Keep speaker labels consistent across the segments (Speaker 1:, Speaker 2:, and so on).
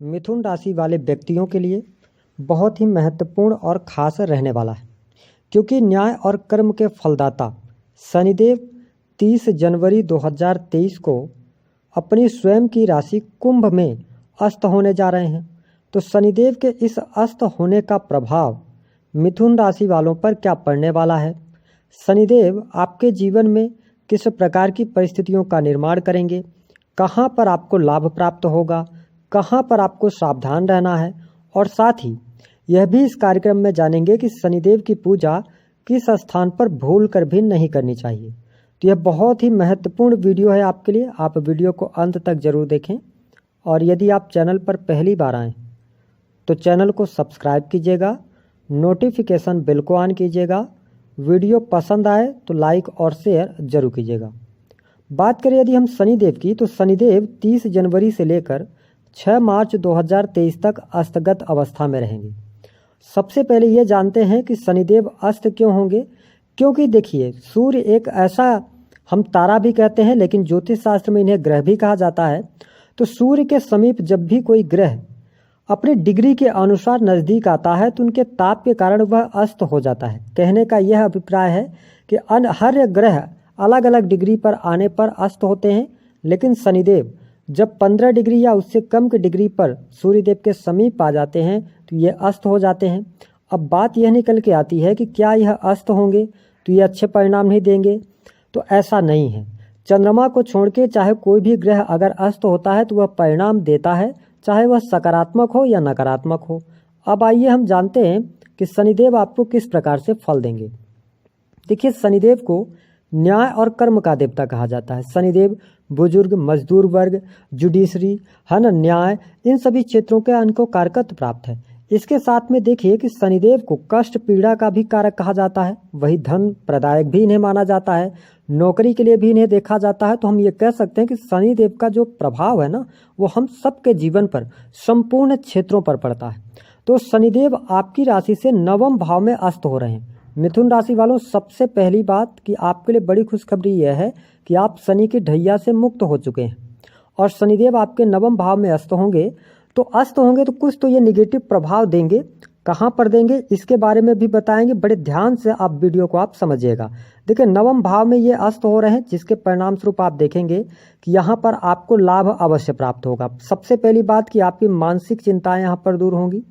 Speaker 1: मिथुन राशि वाले व्यक्तियों के लिए बहुत ही महत्वपूर्ण और खास रहने वाला है, क्योंकि न्याय और कर्म के फलदाता शनिदेव 30 जनवरी 2023 को अपनी स्वयं की राशि कुंभ में अस्त होने जा रहे हैं। तो शनिदेव के इस अस्त होने का प्रभाव मिथुन राशि वालों पर क्या पड़ने वाला है, शनिदेव आपके जीवन में किस प्रकार की परिस्थितियों का निर्माण करेंगे, कहाँ पर आपको लाभ प्राप्त होगा, कहाँ पर आपको सावधान रहना है, और साथ ही यह भी इस कार्यक्रम में जानेंगे कि शनिदेव की पूजा किस स्थान पर भूल कर भी नहीं करनी चाहिए। तो यह बहुत ही महत्वपूर्ण वीडियो है आपके लिए, आप वीडियो को अंत तक जरूर देखें। और यदि आप चैनल पर पहली बार आएँ तो चैनल को सब्सक्राइब कीजिएगा, नोटिफिकेशन बेल को ऑन कीजिएगा, वीडियो पसंद आए तो लाइक और शेयर जरूर कीजिएगा। बात करें यदि हम शनिदेव की, तो शनिदेव 30 जनवरी से लेकर 6 मार्च 2023 तक अस्तगत अवस्था में रहेंगे। सबसे पहले ये जानते हैं कि शनिदेव अस्त क्यों होंगे। क्योंकि देखिए, सूर्य एक ऐसा हम तारा भी कहते हैं, लेकिन ज्योतिष शास्त्र में इन्हें ग्रह भी कहा जाता है। तो सूर्य के समीप जब भी कोई ग्रह अपनी डिग्री के अनुसार नज़दीक आता है तो उनके ताप के कारण वह अस्त हो जाता है। कहने का यह अभिप्राय है कि हर ग्रह अलग अलग डिग्री पर आने पर अस्त होते हैं, लेकिन शनिदेव जब 15 डिग्री या उससे कम की डिग्री पर सूर्यदेव के समीप आ जाते हैं तो ये अस्त हो जाते हैं। अब बात यह निकल के आती है कि क्या यह अस्त होंगे तो ये अच्छे परिणाम नहीं देंगे, तो ऐसा नहीं है। चंद्रमा को छोड़ के चाहे कोई भी ग्रह अगर अस्त होता है तो वह परिणाम देता है, चाहे वह सकारात्मक हो या नकारात्मक हो। अब आइए हम जानते हैं कि शनिदेव आपको किस प्रकार से फल देंगे। देखिए, शनिदेव को न्याय और कर्म का देवता कहा जाता है। शनिदेव बुजुर्ग, मजदूर वर्ग, जुडिशरी है ना, न्याय, इन सभी क्षेत्रों के इनको कारकत्व प्राप्त है। इसके साथ में देखिए कि शनिदेव को कष्ट पीड़ा का भी कारक कहा जाता है, वही धन प्रदायक भी इन्हें माना जाता है, नौकरी के लिए भी इन्हें देखा जाता है। तो हम ये कह सकते हैं कि शनिदेव का जो प्रभाव है ना, वो हम सबके जीवन पर, संपूर्ण क्षेत्रों पर पड़ता है। तो शनिदेव आपकी राशि से 9वें भाव में अस्त हो रहे हैं। मिथुन राशि वालों, सबसे पहली बात कि आपके लिए बड़ी खुशखबरी यह है कि आप शनि की ढैया से मुक्त हो चुके हैं और शनिदेव आपके 9वें भाव में अस्त होंगे। तो कुछ तो ये निगेटिव प्रभाव देंगे। कहाँ पर देंगे इसके बारे में भी बताएंगे, बड़े ध्यान से आप वीडियो को आप समझिएगा। देखिए, 9वें भाव में ये अस्त हो रहे हैं, जिसके परिणाम स्वरूप आप देखेंगे कि यहाँ पर आपको लाभ अवश्य प्राप्त होगा। सबसे पहली बात कि आपकी मानसिक चिंताएं यहाँ पर दूर होंगी,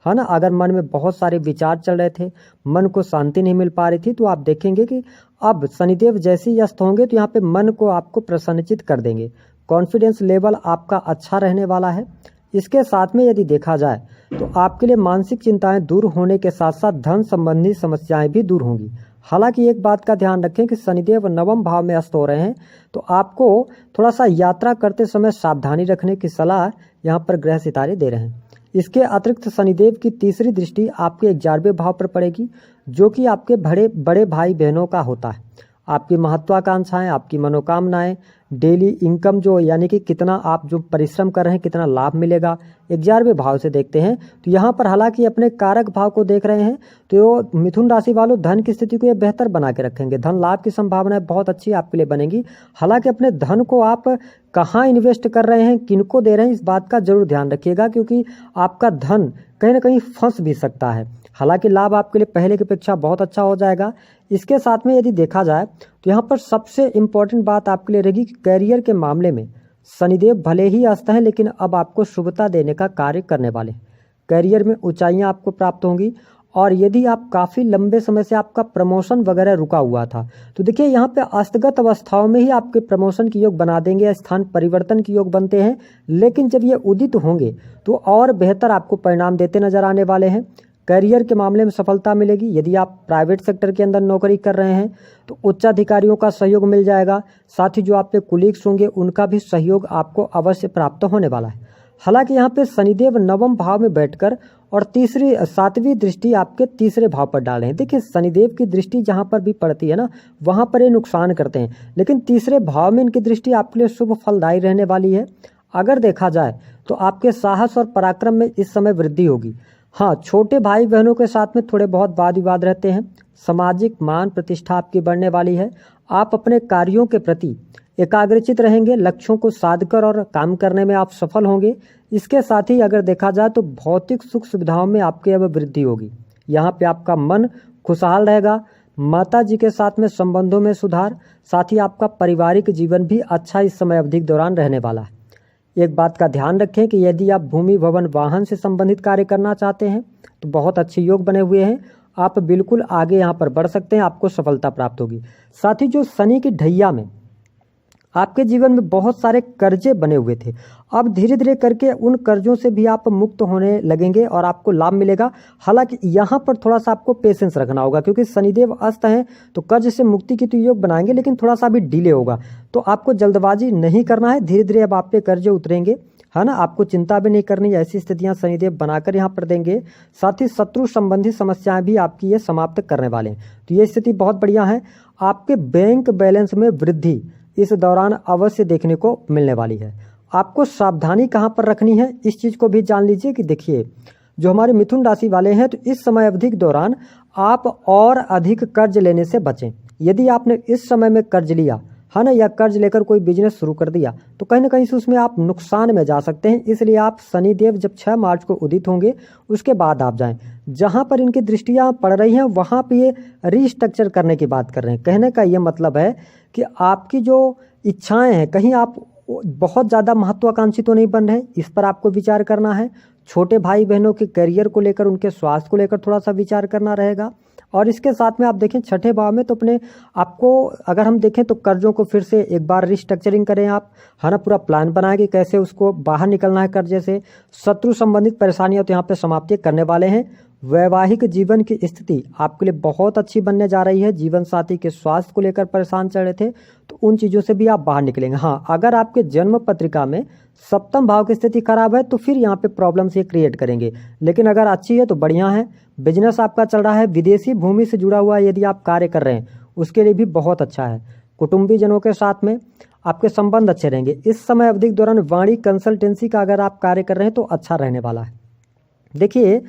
Speaker 1: है ना। अगर मन में बहुत सारे विचार चल रहे थे, मन को शांति नहीं मिल पा रही थी, तो आप देखेंगे कि अब शनिदेव जैसे ही अस्त होंगे तो यहाँ पे मन को आपको प्रसन्नचित कर देंगे। कॉन्फिडेंस लेवल आपका अच्छा रहने वाला है। इसके साथ में यदि देखा जाए तो आपके लिए मानसिक चिंताएं दूर होने के साथ साथ धन संबंधी समस्याएं भी दूर होंगी। हालांकि एक बात का ध्यान रखें कि शनिदेव 9वें भाव में अस्त हो रहे हैं, तो आपको थोड़ा सा यात्रा करते समय सावधानी रखने की सलाह यहाँ पर ग्रह सितारे दे रहे हैं। इसके अतिरिक्त शनिदेव की तीसरी दृष्टि आपके 11वें भाव पर पड़ेगी, जो कि आपके बड़े भाई बहनों का होता है। आपकी महत्वाकांक्षाएं, आपकी मनोकामनाएं, डेली इनकम जो, यानी कि कितना आप जो परिश्रम कर रहे हैं कितना लाभ मिलेगा, 11वें भाव से देखते हैं। तो यहाँ पर हालांकि अपने कारक भाव को देख रहे हैं, तो मिथुन राशि वालों धन की स्थिति को ये बेहतर बना के रखेंगे। धन लाभ की संभावनाएं बहुत अच्छी आपके लिए बनेगी। हालांकि अपने धन को आप कहाँ इन्वेस्ट कर रहे हैं, किनको दे रहे हैं, इस बात का जरूर ध्यान रखिएगा, क्योंकि आपका धन कहीं ना कहीं फंस भी सकता है। हालांकि लाभ आपके लिए पहले की अपेक्षा बहुत अच्छा हो जाएगा। इसके साथ में यदि देखा जाए तो यहाँ पर सबसे इम्पोर्टेंट बात आपके लिए रहेगी कि करियर के मामले में शनिदेव भले ही अस्त हैं, लेकिन अब आपको शुभता देने का कार्य करने वाले हैं। करियर में ऊंचाइयां आपको प्राप्त होंगी। और यदि आप काफ़ी लंबे समय से आपका प्रमोशन वगैरह रुका हुआ था, तो देखिए यहाँ पे अस्तगत अवस्थाओं में ही आपके प्रमोशन की योग बना देंगे, स्थान परिवर्तन की योग बनते हैं। लेकिन जब ये उदित होंगे तो और बेहतर आपको परिणाम देते नजर आने वाले हैं। करियर के मामले में सफलता मिलेगी। यदि आप प्राइवेट सेक्टर के अंदर नौकरी कर रहे हैं तो उच्च अधिकारियों का सहयोग मिल जाएगा। साथ ही जो आप पे कुलीग्स होंगे उनका भी सहयोग आपको अवश्य प्राप्त होने वाला है। हालांकि यहाँ पे शनिदेव 9वें भाव में बैठकर और 7वीं दृष्टि आपके 3रे भाव पर डाले हैं। देखिए, शनिदेव की दृष्टि जहाँ पर भी पड़ती है ना, वहाँ पर ये नुकसान करते हैं, लेकिन 3रे भाव में इनकी दृष्टि आपके लिए शुभ फलदायी रहने वाली है। अगर देखा जाए तो आपके साहस और पराक्रम में इस समय वृद्धि होगी। हाँ, छोटे भाई बहनों के साथ में थोड़े बहुत वाद विवाद रहते हैं। सामाजिक मान प्रतिष्ठा आपकी बढ़ने वाली है। आप अपने कार्यों के प्रति एकाग्रचित रहेंगे, लक्ष्यों को साध कर और काम करने में आप सफल होंगे। इसके साथ ही अगर देखा जाए तो भौतिक सुख सुविधाओं में आपकी अब वृद्धि होगी। यहाँ पे आपका मन खुशहाल रहेगा, माता जी के साथ में संबंधों में सुधार, साथ ही आपका पारिवारिक जीवन भी अच्छा इस समय अवधि के दौरान रहने वाला है। एक बात का ध्यान रखें कि यदि आप भूमि भवन वाहन से संबंधित कार्य करना चाहते हैं तो बहुत अच्छे योग बने हुए हैं, आप बिल्कुल आगे यहाँ पर बढ़ सकते हैं, आपको सफलता प्राप्त होगी। साथ ही जो शनि की ढैया में आपके जीवन में बहुत सारे कर्जे बने हुए थे, अब धीरे धीरे करके उन कर्जों से भी आप मुक्त होने लगेंगे और आपको लाभ मिलेगा। हालांकि यहाँ पर थोड़ा सा आपको पेशेंस रखना होगा, क्योंकि शनिदेव अस्त हैं तो कर्ज से मुक्ति की तो योग बनाएंगे, लेकिन थोड़ा सा भी डिले होगा। तो आपको जल्दबाजी नहीं करना है, धीरे धीरे अब आप पे कर्जे उतरेंगे, है ना। आपको चिंता भी नहीं करनी, ऐसी स्थितियां शनिदेव बनाकर यहाँ पर देंगे। साथ ही शत्रु संबंधी समस्याएं भी आपकी ये समाप्त करने वाले हैं। तो ये स्थिति बहुत बढ़िया है। आपके बैंक बैलेंस में वृद्धि इस दौरान अवश्य देखने को मिलने वाली है। आपको सावधानी कहाँ पर रखनी है इस चीज़ को भी जान लीजिए कि देखिए, जो हमारे मिथुन राशि वाले हैं तो इस समय अवधि के दौरान आप और अधिक कर्ज लेने से बचें। यदि आपने इस समय में कर्ज लिया है ना, या कर्ज लेकर कोई बिजनेस शुरू कर दिया तो कहीं ना कहीं से उसमें आप नुकसान में जा सकते हैं। इसलिए आप शनिदेव जब 6 मार्च को उदित होंगे उसके बाद आप जाएं। जहां पर इनकी दृष्टियां पड़ रही हैं वहां पे ये रीस्ट्रक्चर करने की बात कर रहे हैं। कहने का ये मतलब है कि आपकी जो इच्छाएं हैं, कहीं आप बहुत ज़्यादा महत्वाकांक्षी तो नहीं बन रहे, इस पर आपको विचार करना है। छोटे भाई बहनों के करियर को लेकर, उनके स्वास्थ्य को लेकर थोड़ा सा विचार करना रहेगा। और इसके साथ में आप देखें 6ठे भाव में तो अपने आपको अगर हम देखें तो कर्जों को फिर से एक बार रिस्ट्रक्चरिंग करें आप, है ना। पूरा प्लान बनाएं कि कैसे उसको बाहर निकलना है कर्जे से। शत्रु संबंधित परेशानियां तो यहाँ पे समाप्ति करने वाले हैं। वैवाहिक जीवन की स्थिति आपके लिए बहुत अच्छी बनने जा रही है। जीवन साथी के स्वास्थ्य को लेकर परेशान चल रहे थे तो उन चीज़ों से भी आप बाहर निकलेंगे। हाँ, अगर आपके जन्म पत्रिका में सप्तम भाव की स्थिति खराब है तो फिर यहाँ पे प्रॉब्लम्स ये क्रिएट करेंगे, लेकिन अगर अच्छी है तो बढ़िया है। बिजनेस आपका चल रहा है, विदेशी भूमि से जुड़ा हुआ यदि आप कार्य कर रहे हैं उसके लिए भी बहुत अच्छा है। कुटुंबीजनों के साथ में आपके संबंध अच्छे रहेंगे। इस समय अवधि के दौरान वाणी कंसल्टेंसी का अगर आप कार्य कर रहे हैं तो अच्छा रहने वाला है। देखिए,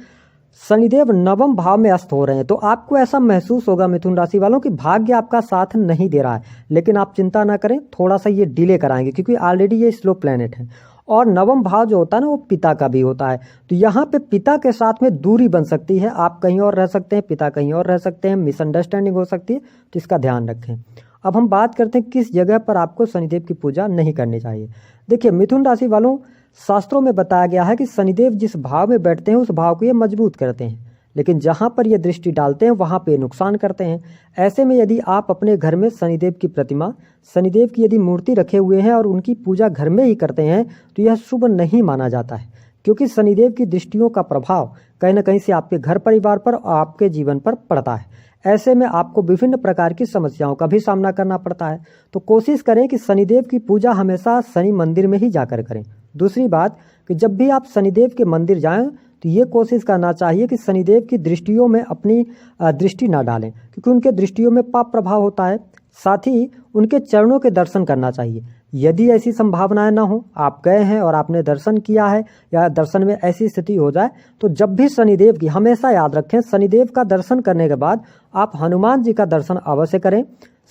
Speaker 1: शनिदेव नवम भाव में अस्त हो रहे हैं तो आपको ऐसा महसूस होगा मिथुन राशि वालों कि भाग्य आपका साथ नहीं दे रहा है, लेकिन आप चिंता ना करें, थोड़ा सा ये डिले कराएंगे क्योंकि ऑलरेडी ये स्लो प्लैनेट है। और नवम भाव जो होता है ना वो पिता का भी होता है, तो यहाँ पे पिता के साथ में दूरी बन सकती है। आप कहीं और रह सकते हैं, पिता कहीं और रह सकते हैं, मिसअंडरस्टैंडिंग हो सकती है, तो इसका ध्यान रखें। अब हम बात करते हैं किस जगह पर आपको शनिदेव की पूजा नहीं करनी चाहिए। देखिए मिथुन राशि वालों, शास्त्रों में बताया गया है कि शनिदेव जिस भाव में बैठते हैं उस भाव को ये मजबूत करते हैं, लेकिन जहाँ पर ये दृष्टि डालते हैं वहाँ पे नुकसान करते हैं। ऐसे में यदि आप अपने घर में शनिदेव की प्रतिमा, शनिदेव की यदि मूर्ति रखे हुए हैं और उनकी पूजा घर में ही करते हैं तो यह शुभ नहीं माना जाता है, क्योंकि शनिदेव की दृष्टियों का प्रभाव कहीं ना कहीं से आपके घर परिवार पर और आपके जीवन पर पड़ता है। ऐसे में आपको विभिन्न प्रकार की समस्याओं का भी सामना करना पड़ता है। तो कोशिश करें कि शनिदेव की पूजा हमेशा शनि मंदिर में ही जाकर करें। दूसरी बात कि जब भी आप शनिदेव के मंदिर जाएं तो ये कोशिश करना चाहिए कि शनिदेव की दृष्टियों में अपनी दृष्टि ना डालें, क्योंकि उनके दृष्टियों में पाप प्रभाव होता है। साथ ही उनके चरणों के दर्शन करना चाहिए। यदि ऐसी संभावनाएं ना हो, आप गए हैं और आपने दर्शन किया है या दर्शन में ऐसी स्थिति हो जाए, तो जब भी शनिदेव की, हमेशा याद रखें, शनिदेव का दर्शन करने के बाद आप हनुमान जी का दर्शन अवश्य करें।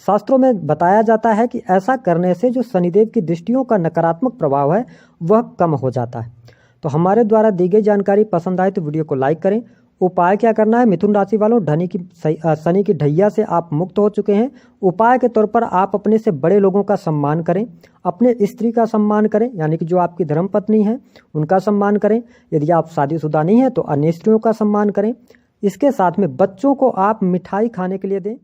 Speaker 1: शास्त्रों में बताया जाता है कि ऐसा करने से जो शनिदेव की दृष्टियों का नकारात्मक प्रभाव है वह कम हो जाता है। तो हमारे द्वारा दी गई जानकारी पसंद आए तो वीडियो को लाइक करें। उपाय क्या करना है मिथुन राशि वालों, शनि की ढैया से आप मुक्त हो चुके हैं। उपाय के तौर पर आप अपने से बड़े लोगों का सम्मान करें, अपने स्त्री का सम्मान करें, यानी कि जो आपकी धर्मपत्नी है उनका सम्मान करें। यदि आप शादीशुदा नहीं है तो अन्य स्त्रियों का सम्मान करें। इसके साथ में बच्चों को आप मिठाई खाने के लिए दें।